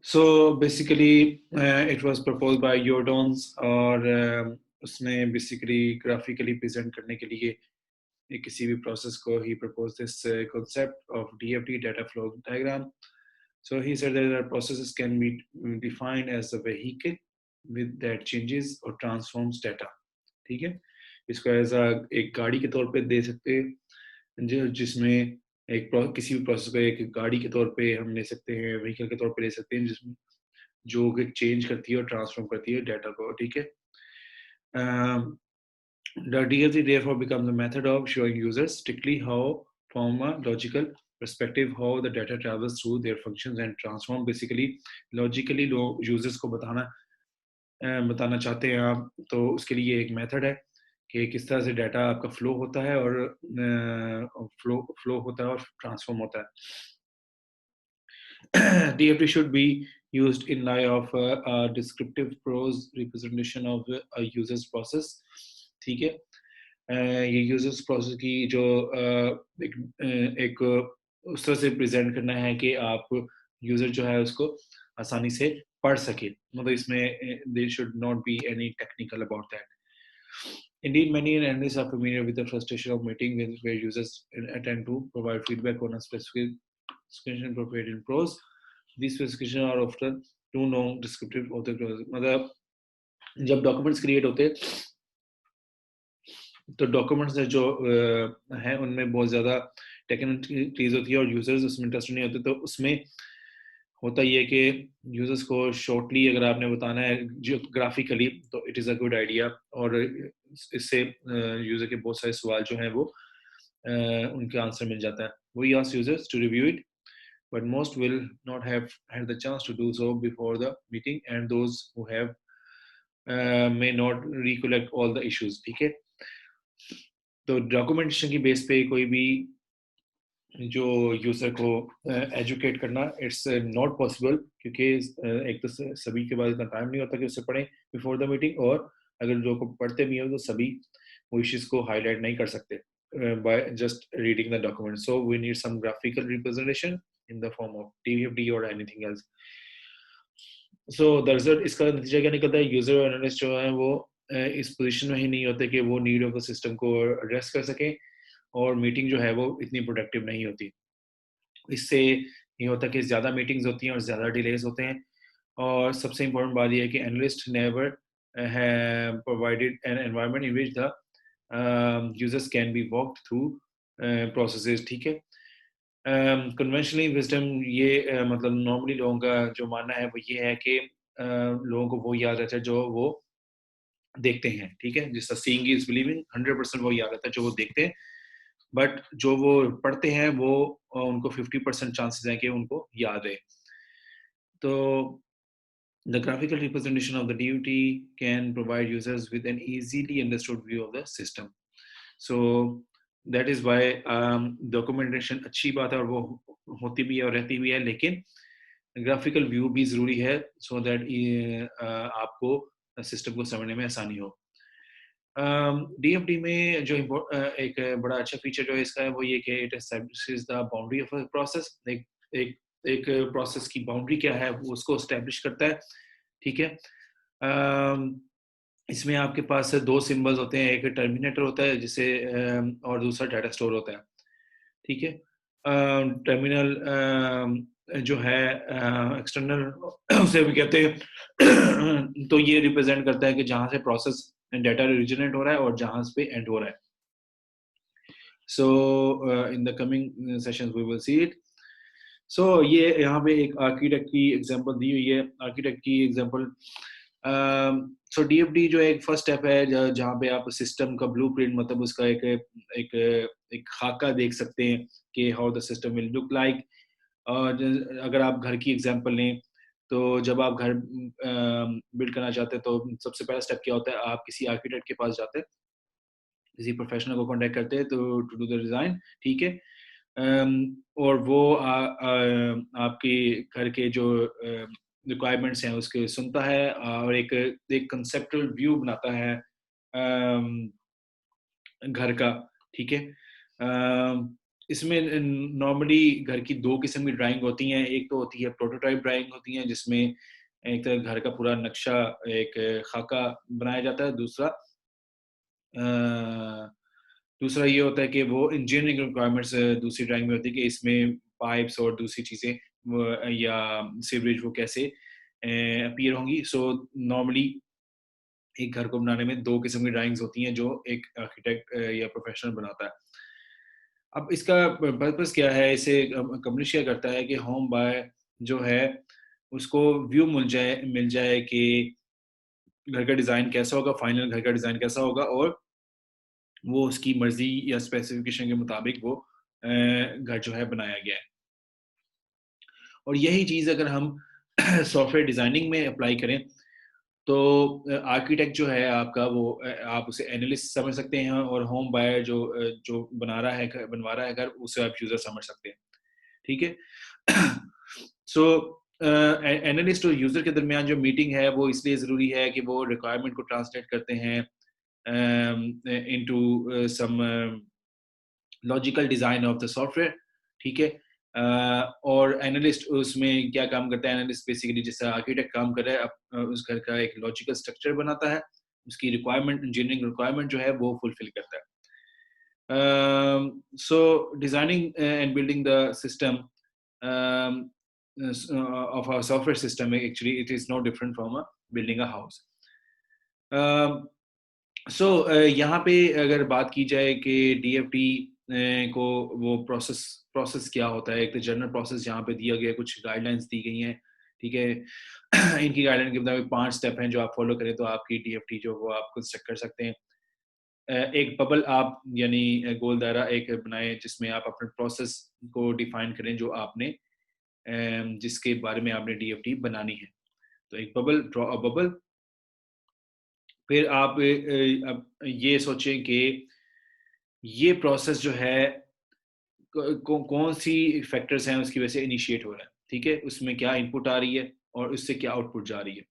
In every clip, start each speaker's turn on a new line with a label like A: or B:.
A: So basically it was proposed by Jordans और उसने basically graphically present करने के लिए किसी भी process को he proposed this concept of DFD data flow diagram. So he said that our processes can be defined as a vehicle with that changes or transforms data. ठीक है, इसको as एक गाड़ी के तौर पे दे सकते हैं जिसमें किसी भी प्रोसेस को एक गाड़ी के तौर पे हम ले सकते हैं, व्हीकल के तौर पे ले सकते हैं जिसमें जो कि चेंज करती है और ट्रांसफॉर्म करती है डाटा को. ठीक है, the DFT therefore becomes a method of showing users strictly how from a logical perspective how the data travels through their functions and transform. Basically logically लोग users को बताना चाहते हैं आप, तो उसके लिए एक मेथड है कि किस तरह से डाटा आपका फ्लो होता है और फ्लो होता है और ट्रांसफॉर्म होता है. DFT should be used in light of a descriptive prose representation of a user's process. ठीक है, ये यूजर्स प्रोसेस की जो एक उस तरह से प्रेजेंट करना है कि आप यूजर जो है उसको आसानी से पढ़ सके, मतलब इसमें there should not be any technical about that. Indeed, many analysts are familiar with the frustration of meeting where users attend to provide feedback on a specification prepared in prose. These specifications are often too long descriptive of the prose. मतलब जब documents create होते हैं तो documents जो हैं उनमें बहुत ज़्यादा टेक्निकल होती है और यूजर्स उसमें इंटरेस्ट नहीं होते, तो उसमें होता ये कि यूजर्स को शॉर्टली अगर आपने बताना है जियोग्राफिकली तो it is a good idea, और इससे यूजर के बहुत सारे सवाल जो हैं वो उनके आंसर मिल जाता है. We ask users to review it but most will not have had the chance to do so before the meeting, and those who have may not recollect all the issues. ठीक है, तो documentation की base पे कोई भी जो user को educate करना इट्स नॉट पॉसिबल, क्योंकि एक तो सभी के पास इतना टाइम नहीं होता कि उसे पढ़ें बिफोर द मीटिंग, और अगर जो को पढ़ते भी हो तो सभी वो इश्यूज को हाईलाइट नहीं कर सकते by just reading the document. So we need some graphical representation in the form of TFD or anything else. So the result, इसका नतीजा क्या निकलता है, यूजर और एनालिस्ट जो है वो इस पोजीशन में ही नहीं होते कि वो नीड ऑफ द सिस्टम को एड्रेस कर सकें, और मीटिंग जो है वो इतनी प्रोडक्टिव नहीं होती. इससे ये होता है कि ज़्यादा मीटिंग्स होती हैं और ज़्यादा डिलेज होते हैं, और सबसे इम्पोर्टेंट बात यह है कि analyst never provided N environment in which the users can be walked through processes. ठीक है, कन्वेंशनली विजडम ये मतलब नॉर्मली लोगों का जो मानना है वो ये है कि लोगों को वो याद रहता है जो वो देखते हैं. ठीक है, जिसका सीइंग इज बिलीविंग, 100% वो याद रहता है जो वो देखते हैं, बट जो वो पढ़ते हैं वो उनको 50% चांसेस हैं कि उनको याद है. तो the graphical representation of the DUT can provide users with an easily understood view of the system. So that is why documentation अच्छी बात है और वो होती भी है और रहती भी है, लेकिन ग्राफिकल व्यू भी ज़रूरी है so that आपको सिस्टम को समझने में आसानी हो. DFD में जो एक बड़ा अच्छा फीचर जो है इसका है वो ये कि it establishes the boundary of a process. एक एक प्रोसेस की बाउंड्री क्या है वो उसको एस्टैब्लिश करता है. ठीक है, इसमें आपके पास दो सिंबल्स होते हैं, एक टर्मिनेटर होता है जिसे और दूसरा डाटा स्टोर होता है. ठीक है, टर्मिनल जो है एक्सटर्नल उसे भी कहते हैं तो ये रिप्रेजेंट करता है कि जहां से प्रोसेस डाटा ओरिजिनेट हो रहा है और जहां पे एंड हो रहा है. So in the coming sessions we will see it. So ये यहाँ पे एक आर्किटेक्ट की एग्जांपल दी हुई है. आर्किटेक्ट की एग्जांपल, सो डीएफडी जो एक फर्स्ट स्टेप है जहाँ पे आप सिस्टम का ब्लूप्रिंट, मतलब उसका एक एक खाका देख सकते हैं कि how the system will look like. अगर आप घर की एग्जांपल लें तो जब आप घर बिल्ड करना चाहते हैं तो सबसे पहला स्टेप क्या होता है, आप किसी आर्किटेक्ट के पास जाते हैं, किसी प्रोफेशनल को कांटेक्ट करते हैं तो टू डू द डिज़ाइन. ठीक है, और वो आपके घर के जो रिक्वायरमेंट्स हैं उसके सुनता है और एक कंसेप्चुअल व्यू बनाता है घर का. ठीक है, इसमें नॉर्मली घर की दो किस्म की ड्राइंग होती हैं। एक तो होती है प्रोटोटाइप ड्राइंग होती है, जिसमें एक तरह घर का पूरा नक्शा, एक खाका बनाया जाता है। दूसरा ये होता है कि वो इंजीनियरिंग रिक्वायरमेंट्स दूसरी ड्राइंग में होती है कि इसमें पाइप्स और दूसरी चीज़ें या सीवरेज वो कैसे अपीयर होंगी। सो नॉर्मली एक घर को बनाने में दो किस्म की ड्राइंग्स होती हैं जो एक आर्किटेक्ट या प्रोफेशनल बनाता है। अब इसका पर्पस क्या है? इसे कंपनी क्या करता है कि होम बाय जो है उसको व्यू मिल जाए कि घर का डिज़ाइन कैसा होगा, फाइनल घर का डिज़ाइन कैसा होगा, और वो उसकी मर्ज़ी या स्पेसिफ़िकेशन के मुताबिक वो घर जो है बनाया गया है। और यही चीज़ अगर हम सॉफ्टवेयर डिज़ाइनिंग में अप्लाई करें, तो आर्किटेक्ट जो है आपका वो आप उसे एनालिस्ट समझ सकते हैं, और होम बायर जो बनवा रहा है घर, उसे आप यूज़र समझ सकते हैं। ठीक है? सो एनालिस्ट और यूज़र के दरमियान जो मीटिंग है वो इसलिए ज़रूरी है कि वो रिक्वायरमेंट को ट्रांसलेट करते हैं into some logical design of the software. ठीक है? और एनालिस्ट उसमें क्या काम करता है? एनालिस्ट बेसिकली जैसे आर्किटेक्ट काम कर रहा है, उस घर का एक लॉजिकल स्ट्रक्चर बनाता है, उसकी रिक्वायरमेंट, इंजीनियरिंग रिक्वायरमेंट जो है वो फुलफिल करता है। So designing and building the system um, of our software system, actually it is no different from building a house. um, यहाँ पे अगर बात की जाए कि डीएफटी को वो प्रोसेस क्या होता है, एक तो जनरल प्रोसेस यहाँ पे दिया गया है, कुछ गाइडलाइंस दी गई हैं। ठीक है? इनकी गाइडलाइन के मुताबिक 5 स्टेप हैं जो आप फॉलो करें तो आपकी डीएफटी जो वो आप कंस्ट्रक्ट कर सकते हैं। एक बबल आप यानी गोल दायरा एक बनाएं जिसमें आप अपने प्रोसेस को डिफाइन करें जो आपने जिसके बारे में आपने डीएफटी बनानी है। तो एक बबल, ड्रॉ अ बबल। फिर आप अब ये सोचें कि ये प्रोसेस जो है कौन सी फैक्टर्स हैं उसकी वजह से इनिशिएट हो रहा है। ठीक है? उसमें क्या इनपुट आ रही है और उससे क्या आउटपुट जा रही है।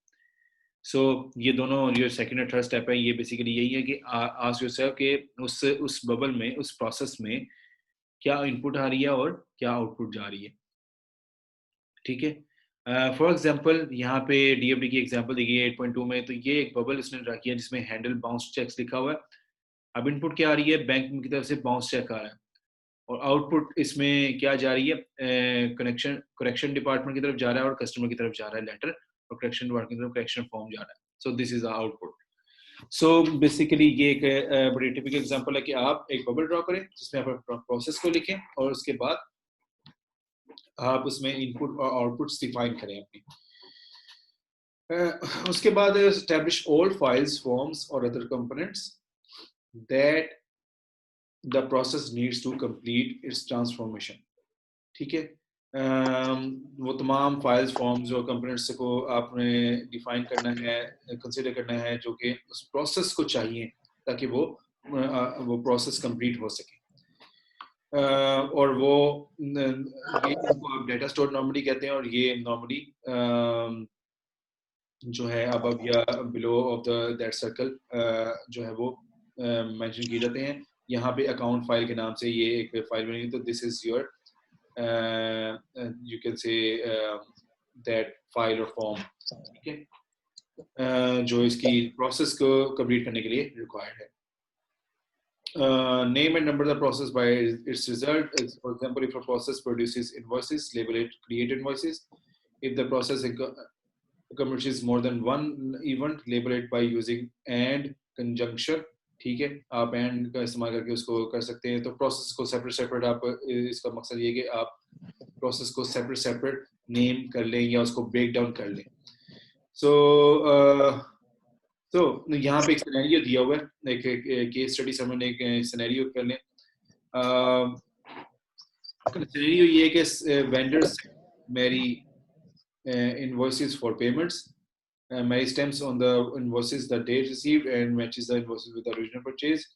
A: ये दोनों जो सेकंड और थर्ड स्टेप है, ये बेसिकली यही है कि आस्क योरसेल्फ कि उस बबल में, उस प्रोसेस में क्या इनपुट आ रही है और क्या आउटपुट जा रही है। ठीक है? फॉर एग्जांपल यहाँ पे डीएफडी की एग्जांपल दी गई है 8.2 में, तो ये एक बबल इसने ड्रा किया जिसमें हैंडल बाउंस चेक्स लिखा हुआ है। अब इनपुट क्या आ रही है? बैंक की तरफ से बाउंस चेक आ रहा है, और आउटपुट इसमें क्या जा रही है? करेक्शन डिपार्टमेंट की तरफ जा रहा है और कस्टमर की तरफ जा रहा है लेटर, और करेक्शन डिपार्टमेंट की तरफ करेक्शन फॉर्म जा रहा है। So this is the output. So basically ये एक बड़ी टिपिकल एग्जांपल है कि आप एक बबल ड्रॉ करें जिसमें आप प्रोसेस को लिखें, और उसके बाद आप उसमें इनपुट और आउटपुट्स डिफाइन करें अपनी। उसके बाद एस्टैब्लिश ऑल फाइल्स, फॉर्म्स और other components that the process needs to complete its transformation. ठीक है? वो तमाम फाइल्स, फॉर्म्स और कंपोनेंट्स को आपने डिफाइन करना है, कंसिडर करना है, जो कि उस प्रोसेस को चाहिए ताकि वो प्रोसेस कंप्लीट हो सके। और वो ये इसको आप डेटा स्टोर नॉर्मली कहते हैं, और ये नॉर्मली जो है अबव या below of the that circle जो है वो मेंशन किए जाते हैं। यहाँ पे अकाउंट फाइल के नाम से ये एक फाइल बनेगी, तो this is your you can say that file or form। ठीक है? जो इसकी प्रोसेस को कंप्लीट करने के लिए रिक्वायर्ड है। Name and number the process by its result. For example, if a process produces invoices, label it create invoices. If the process accomplishes more than one event, label it by using and conjunction। ठीक है? आप and का इस्तेमाल करके उसको कर सकते हैं। तो प्रोसेस को सेपरेट आप, इसका मकसद ये है कि आप प्रोसेस को सेपरेट नेम कर लें या उसको ब्रेक डाउन कर लें। तो यहाँ पे एक सिनेरियो दिया हुआ है, एक केस स्टडी समझने, एक सिनेरियो कर लें। सिनेरियो ये है कि वेंडर्स मेरी invoices for payments. Mary stamps on the invoices the date received and matches the invoices with the original purchase.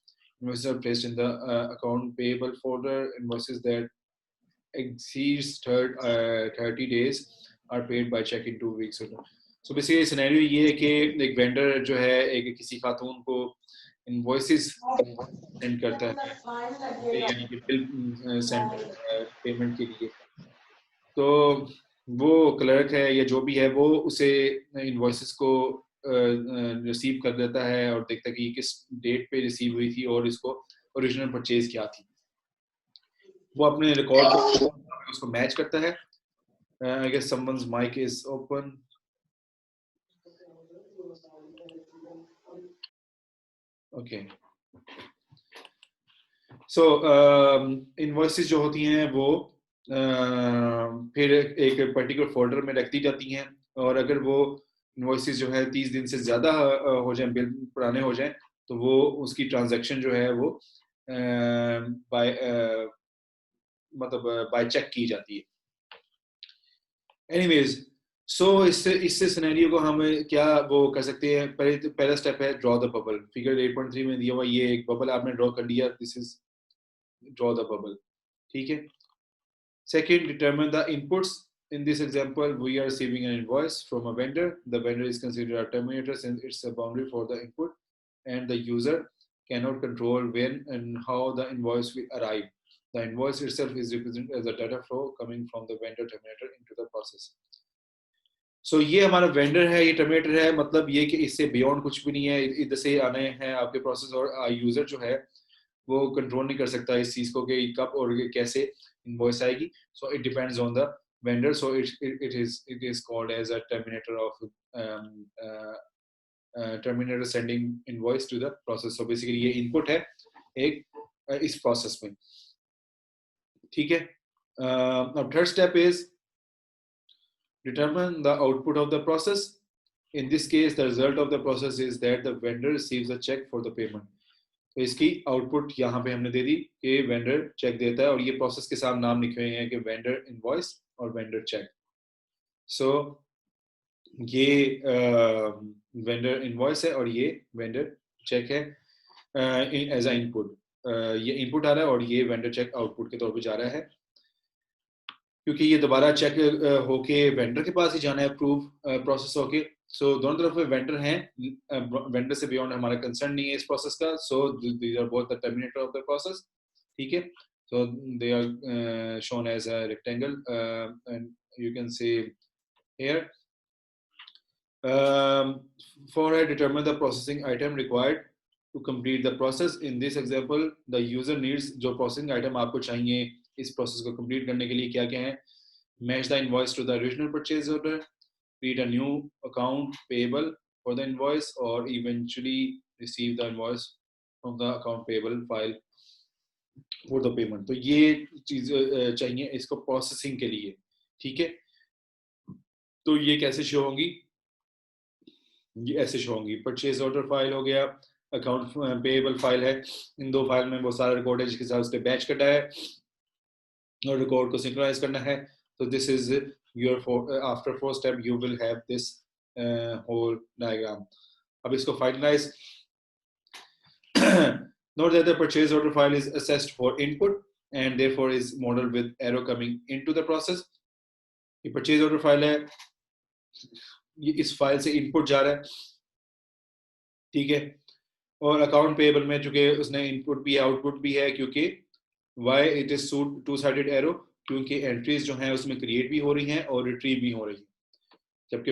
A: Invoices are placed in the account payable folder. Invoices that exceeds 30 days are paid by check in 2 weeks. So basically scenario ये है कि एक vendor जो है एक किसी खातून को invoices send करता है, यानी कि बिल सेंड पेमेंट के लिए। तो वो क्लर्क है या जो भी है वो उसे इनवॉइसेस को रिसीव कर देता है और देखता है कि किस डेट पे रिसीव हुई थी और इसको ओरिजिनल परचेज क्या थी। वो अपने रिकॉर्ड को उसको मैच करता है। I guess someone's mic is open. Okay, so invoices जो होती हैं वो फिर एक पर्टिकुलर फोल्डर में रख दी जाती हैं, और अगर वो इनवॉइसेस जो है 30 दिन से ज़्यादा हो जाए, बिल पुराने हो जाएं, तो वो उसकी ट्रांजैक्शन जो है वो बाय मतलब बाय चेक की जाती है। एनीवेज, सो इससे सिनेरियो को हम क्या वो कर सकते हैं। पहला स्टेप है ड्रॉ द बबल। फिगर 8.3 में दिया हुआ ये एक बबल आपने ड्रॉ कर लिया, this is draw the bubble, ठीक है। Second, determine the inputs. In this example, we are receiving an invoice from a vendor. The vendor is considered a terminator since it's a boundary for the input, and the user cannot control when and how the invoice will arrive. The invoice itself is represented as a data flow coming from the vendor terminator into the process. So ये हमारा vendor है, ये terminator है, मतलब ये कि इससे beyond कुछ भी नहीं है, इधर से आने हैं आपके प्रोसेस, और यूजर जो है वो कंट्रोल नहीं कर सकता इस चीज को कि कब और कैसे इनवॉइस आएगी. So it depends on the vendor. So it is called as a terminator of terminator sending invoice to the process. So basically ये input है एक इस process में, ठीक है. Now third step is determine the output of the process. In this case, the result of the process is that the vendor receives a check for the payment. तो इसकी output यहाँ पे हमने दे दी कि वेंडर चेक देता है, और ये प्रोसेस के साथ नाम लिखे हुए हैं कि वेंडर इनवॉइस और वेंडर चेक. सो ये वेंडर इनवॉइस है और ये वेंडर चेक है एज अ इनपुट. ये इनपुट आ रहा है और ये वेंडर चेक आउटपुट के तौर पे जा रहा है, क्योंकि ये दोबारा चेक होके वेंडर के पास ही जाना है, अप्रूव प्रोसेस होके. सो दोनों तरफ वेंडर हैं, वेंडर से बियॉन्ड हमारा कंसर्न नहीं है इस प्रोसेस का. So these are both the terminator of the process, ठीक है. So they are shown as a rectangle and you can see here. For a determine the processing item required to complete the process. In this example, the user needs जो processing item आपको चाहिए इस process को complete करने के लिए क्या क्या है. Match the invoice to the original purchase order, create a new account payable for the invoice, or eventually receive the invoice from the account payable file for the payment. तो ये चीज चाहिए इसको processing के लिए, ठीक है. तो ये कैसे शो होंगी, ये ऐसे शो होंगी. परचेज ऑर्डर फाइल हो गया, अकाउंट पेएबल फाइल है. इन दो फाइल में वो सारा रिकॉर्ड है जिसके साथ उसने बैच करना है और रिकॉर्ड को सिंक्रोनाइज करना है. तो this is your after four step you will have this whole diagram. अब इसको finalise. Note that the purchase order file is assessed for input and therefore is modeled with arrow coming into the process. ये purchase order file है, ये इस file से input जा रहा है, ठीक है. और अकाउंट पेएबल में चूंकि उसने इनपुट भी है आउटपुट भी है, क्योंकि why it is two sided arrow, क्योंकि एंट्रीज जो हैं उसमें क्रिएट भी हो रही हैं और रिट्रीव भी हो रही हैं. जबकि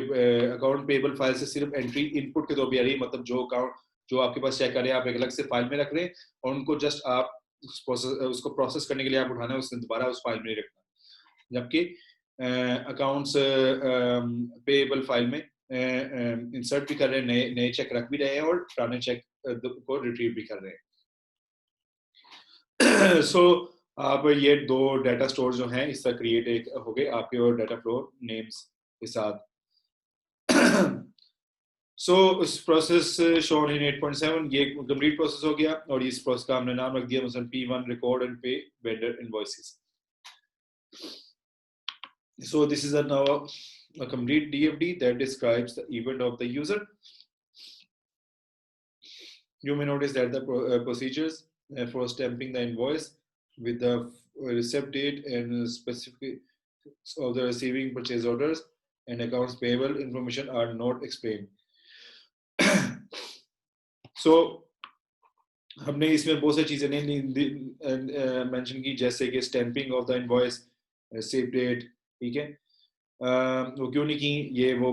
A: अकाउंट पेएबल फाइल से सिर्फ एंट्री इनपुट के तौर पर आ रही है, मतलब जो अकाउंट जो आपके पास चेक कर रहे हैं आप एक अलग से फाइल में रख रहे हैं और उनको जस्ट आप उसको प्रोसेस करने के लिए आप उठाना है, उसने दोबारा उस फाइल में रखना. जबकि अकाउंट्स पेएबल फाइल में इंसर्ट भी कर रहे हैं, नए चेक रख भी रहे हैं और पुराने चेक को रिट्रीव भी कर रहे हैं. सो आप ये दो डाटा स्टोर जो हैं इसका क्रिएट हो गए आपके और डाटा फ्लो नेम्स के साथ. सो इस प्रोसेस शोन इन 8.7 ये कंप्लीट प्रोसेस हो गया और इस प्रोसेस का हमने नाम रख दिया मतलब P1 रिकॉर्ड एंड पे vendor invoices. So this is now a complete DFD that describes the event of the user. You may notice that the procedures for stamping the invoice with the receipt date and specific of the receiving purchase orders and accounts payable information are not explained. So हमने इसमें बहुत सारी चीजें नहीं mention की, जैसे कि stamping of the invoice, save date, ठीक है। वो क्यों नहीं की, ये वो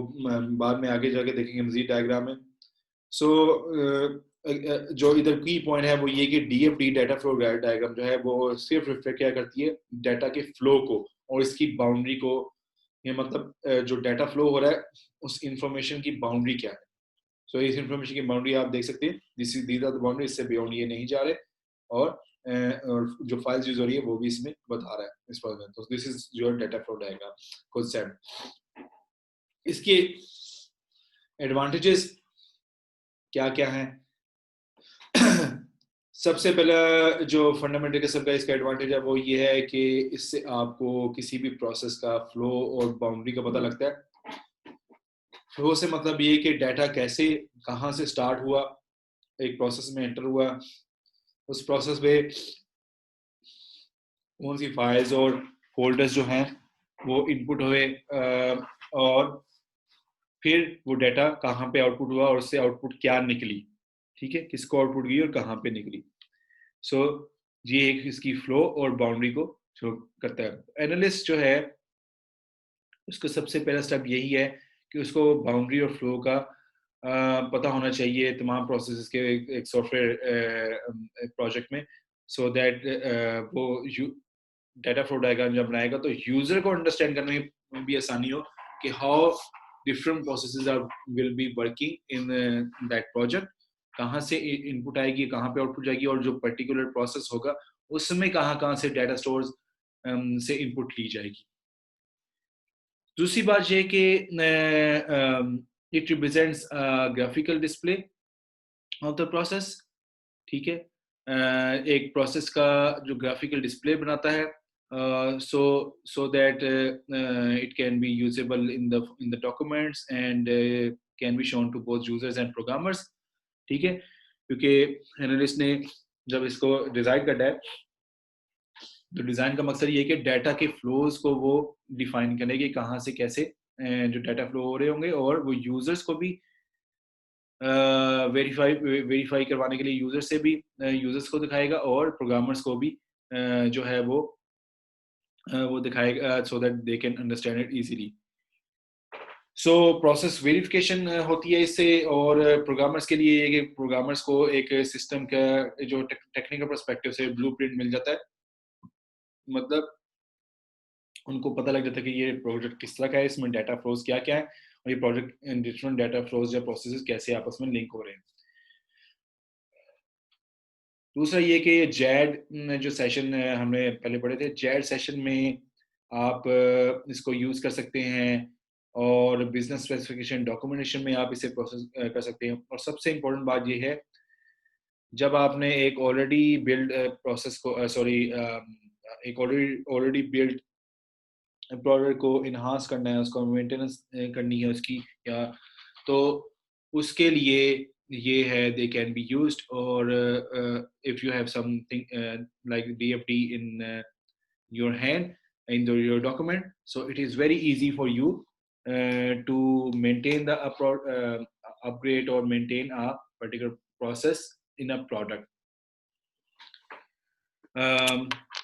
A: बाद में आगे जाके देखेंगे मजीद डायग्राम में। सो जो इधर की पॉइंट है वो ये कि डीएफडी डाटा फ्लो डायग्राम जो है वो सिर्फ रिफ्लेक्ट क्या करती है, डाटा के फ्लो को और इसकी बाउंड्री को। ये मतलब जो डाटा फ्लो हो रहा है उस इंफॉर्मेशन की बाउंड्री क्या है। सो इस इंफॉर्मेशन की बाउंड्री आप देख सकते हैं, दीज आर द बाउंड्री, इससे बियॉन्ड ये नहीं जा रहे। और जो फाइल्स यूज हो रही है वो भी इसमें बता रहा है इस पर। तो this is your data flow diagram concept. इसके एडवांटेजेस क्या क्या हैं? सबसे पहला जो फंडामेंटल किस्म का इसका एडवांटेज है वो ये है कि इससे आपको किसी भी प्रोसेस का फ्लो और बाउंड्री का पता लगता है। फ्लो से मतलब ये कि डाटा कैसे कहाँ से स्टार्ट हुआ, एक प्रोसेस में एंटर हुआ, उस प्रोसेस में कौन सी फाइल्स और फोल्डर्स जो हैं वो इनपुट हुए, और फिर वो डाटा कहाँ पे आउटपुट हुआ और उससे आउटपुट क्या निकली, ठीक है, किसको आउटपुट गई और कहाँ पे निकली। सो ये एक इसकी फ्लो और बाउंड्री को शो करता है। एनालिस्ट जो है उसका सबसे पहला स्टेप यही है कि उसको बाउंड्री और फ्लो का पता होना चाहिए तमाम प्रोसेसेस के एक सॉफ्टवेयर प्रोजेक्ट में, सो दैट वो डाटा फ्लो डायग्राम जब बनाएगा तो यूजर को अंडरस्टैंड करने में भी आसानी हो कि how different processes are will be working in that project, कहाँ से इनपुट आएगी, कहाँ पे आउटपुट जाएगी, और जो पर्टिकुलर प्रोसेस होगा उसमें कहाँ कहाँ से डाटा स्टोर्स से इनपुट ली जाएगी। दूसरी बात यह कि it represents graphical display of the process, ठीक है। एक प्रोसेस का जो ग्राफिकल डिस्प्ले बनाता है, so that it can be usable in the documents and can be shown to both users and programmers, ठीक है। क्योंकि एनालिस्ट ने जब इसको डिजाइन करना है तो डिजाइन का मकसद ये है कि डाटा के फ्लोज को वो डिफाइन करें कि कहाँ से कैसे जो डाटा फ्लो हो रहे होंगे, और वो यूजर्स को भी वेरीफाई करवाने के लिए यूजर से भी यूजर्स को दिखाएगा और प्रोग्रामर्स को भी जो है वो दिखाएगा, so that they can understand it easily. So process verification होती है इससे, और प्रोग्रामर्स के लिए कि प्रोग्रामर्स को एक सिस्टम का जो टेक्निकल पर्सपेक्टिव से ब्लूप्रिंट मिल जाता है, मतलब उनको पता लग जाता है कि ये प्रोजेक्ट किस तरह का है, इसमें डाटा फ्लोज क्या क्या है, और ये प्रोजेक्ट डिफरेंट डाटा फ्लोज या प्रोसेसेस कैसे आपस में लिंक हो रहे हैं। दूसरा ये कि जैड जो सेशन हमने पहले पढ़े थे, जैड सेशन में आप इसको यूज कर सकते हैं, और बिजनेस स्पेसिफिकेशन डॉक्यूमेंटेशन में आप इसे प्रोसेस कर सकते हैं। और सबसे इम्पोर्टेंट बात ये है, जब आपने एक ऑलरेडी बिल्ड प्रोसेस को एक ऑलरेडी बिल्ड प्रोडक्ट को इन्हांस करना है, उसको मेंटेनेंस करनी है उसकी, या तो उसके लिए ये है दे कैन बी यूज्ड। और if you have something like DFD in your hand in your document, so it is very easy for you to maintain the upgrade or maintain a particular process in a product.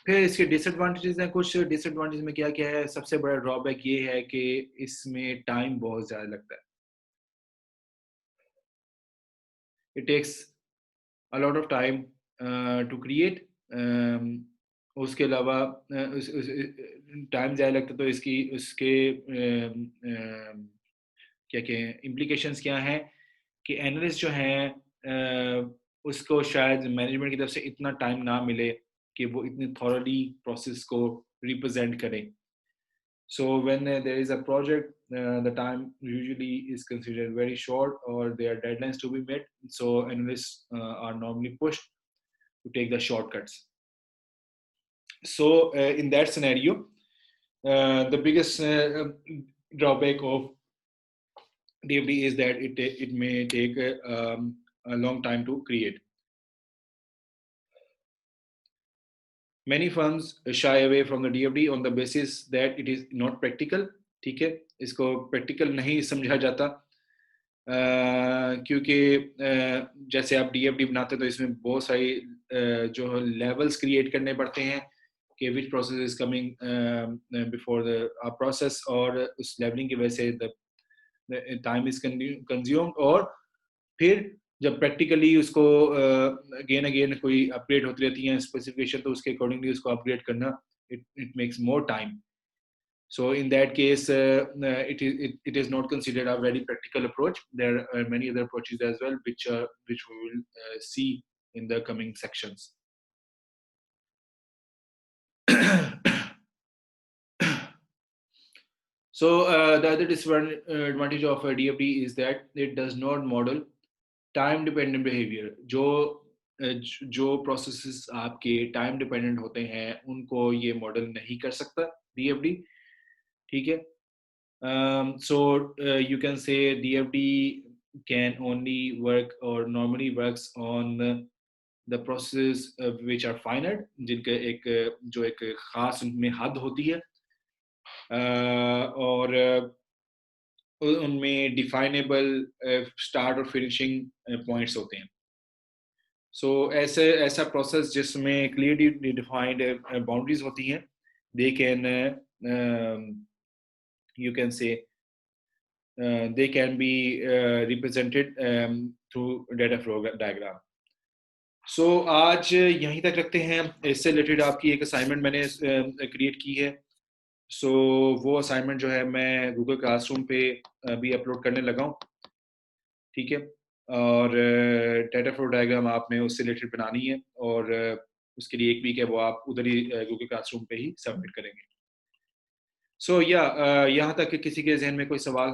A: फिर इसके disadvantages हैं। कुछ disadvantage में क्या क्या है, सबसे बड़ा ड्रॉबैक ये है कि इसमें टाइम बहुत ज्यादा लगता है। It takes a lot of time to create. उसके अलावा टाइम ज़्यादा लगता है, तो इसकी उसके क्या कहें इम्प्लीकेशंस क्या हैं कि एनालिस्ट जो हैं उसको शायद मैनेजमेंट की तरफ से इतना टाइम ना मिले कि वो इतनी थॉरली प्रोसेस को रिप्रेजेंट करें। So when there is a project, the time usually is considered very short, or there are deadlines to be met. So analysts are normally pushed to take the shortcuts. So in that scenario, the biggest drawback of DFD is that it may take a long time to create. Many firms shy away from the DFD on the basis that it is not practical. ठीक है, इसको practical नहीं समझा जाता, क्योंकि जैसे आप DFD बनाते हैं तो इसमें बहुत सारी जो लेवल्स क्रिएट करने पड़ते हैं कि which process is coming before the process, और उस लेवलिंग की वजह से द टाइम इज कंज्यूम्ड, और फिर जब प्रैक्टिकली उसको अगेन अगेन कोई अपग्रेड होती रहती है स्पेसिफिकेशन, तो उसके अकॉर्डिंगली उसको अपग्रेड करना it makes more time. So in that case, it is not considered a very practical approach. There are many other approaches as well, which we will see in the coming sections. So the other disadvantage of DFD is that it does not model time dependent behaviour. जो processes आपके time dependent होते हैं उनको ये model नहीं कर सकता DFD. ठीक है. So you can say DFD can only work or normally works on the processes which are finite, जिनके जो एक खास उनमें हद होती है, और उनमें डिफाइनेबल स्टार्ट और फिनिशिंग पॉइंट्स होते हैं. सो ऐसा प्रोसेस जिसमें क्लियरली डिफाइंड बाउंड्रीज होती हैं, they can you can say they can be represented through data flow diagram. So आज यहीं तक रखते हैं. इससे रिलेटेड आपकी एक असाइनमेंट मैंने क्रिएट की है. सो वो असाइनमेंट जो है मैं गूगल क्लासरूम पे भी अपलोड करने लगा हूँ. ठीक है. और डाटा फ्लो डायग्राम आपने उससे रिलेटेड बनानी है, और उसके लिए एक वीक है वो आप उधर ही गूगल क्लासरूम पे ही सबमिट करेंगे. सो या यहाँ तक कि किसी के जहन में कोई सवाल